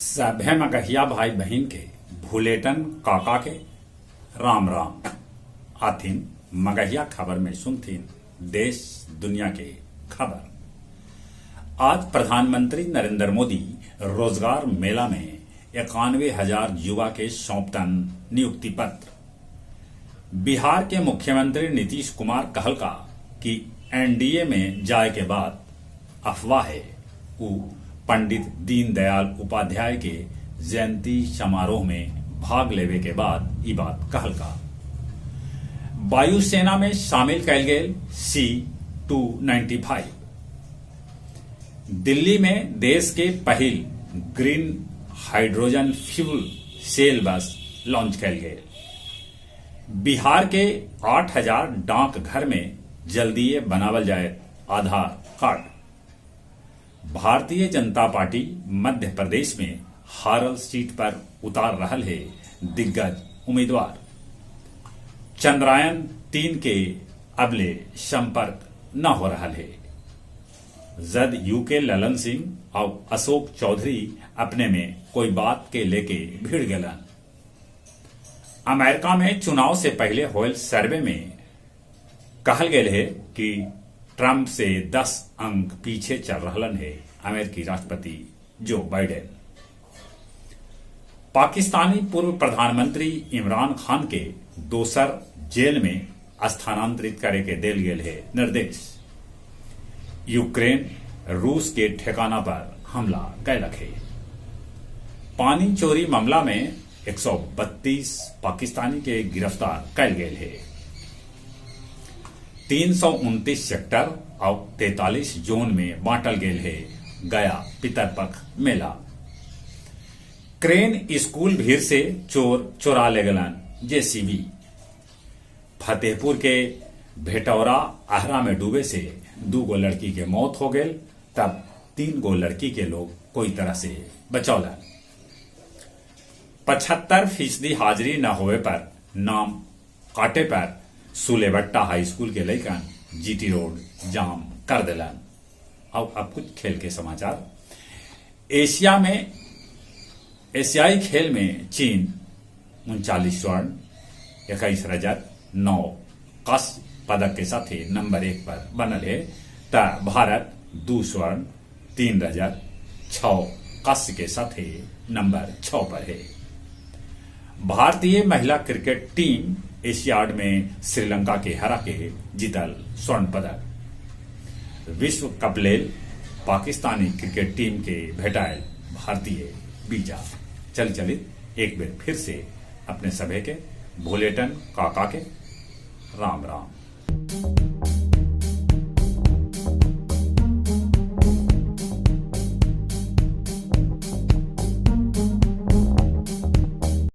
सभे मगहिया भाई बहन के भूलेटन काका के राम राम आथिन मगहिया खबर में सुनथिन देश दुनिया के खबर। आज प्रधानमंत्री नरेंद्र मोदी रोजगार मेला में 91,000 युवा के सौंपतन नियुक्ति पत्र। बिहार के मुख्यमंत्री नीतीश कुमार कहलका कि एनडीए में जाए के बाद अफवाह है उ पंडित दीनदयाल उपाध्याय के जयंती समारोह में भाग लेवे के बाद ई बात कहलका। वायुसेना में शामिल कैल गेल C-295। दिल्ली में देश के पहिल ग्रीन हाइड्रोजन फ्यूल सेल बस लॉन्च कैल गेल। बिहार के 8,000 डाक घर में जल्दीए बनावल जाए आधार कार्ड। भारतीय जनता पार्टी मध्य प्रदेश में हारल सीट पर उतार रहल है दिग्गज उम्मीदवार। चंद्रयान 3 के अबले संपर्क न हो रहा है। जदयू के ललन सिंह और अशोक चौधरी अपने में कोई बात के लेके भिड़ गलन। अमेरिका में चुनाव से पहले होयल सर्वे में कहल गेल है कि ट्रंप से 10 अंक पीछे चल रहलन है अमेरिकी राष्ट्रपति जो बाइडेन। पाकिस्तानी पूर्व प्रधानमंत्री इमरान खान के दोसर जेल में स्थानांतरित करे के देल गेल है निर्देश। यूक्रेन रूस के ठिकाना पर हमला कैलक है। पानी चोरी मामला में 132 पाकिस्तानी के गिरफ्तार कैल गेल है। 329 सेक्टर और 43 जोन में बांटल गेल है गया पितरपक्ष मेला। क्रेन स्कूल भीड़ से चोर चोरा ले गलन जेसीबी। फतेहपुर के भेटौरा आहरा में डूबे से 2 गो लड़की के मौत हो गई, तब 3 गो लड़की के लोग कोई तरह से बचौलन। 75% हाजिरी न होवे पर नाम काटे पर सुलेभट्टा हाई स्कूल के लइकन जीटी रोड जाम कर दिलन। अब कुछ खेल के समाचार। एशियाई खेल में चीन 39 स्वर्ण 21 रजत 9 कांस्य पदक के साथ नंबर 1 पर बनल है, त भारत 2 स्वर्ण 3 रजत 6 कांस्य के साथ नंबर 6 पर है। भारतीय महिला क्रिकेट टीम एशियाड में श्रीलंका के हरा के जीतल स्वर्ण पदक। विश्व कप लेल पाकिस्तानी क्रिकेट टीम के भेटायल भारतीय वीजा। चलित एक बेर फिर से अपने सभे के भूलेटन काका के राम राम।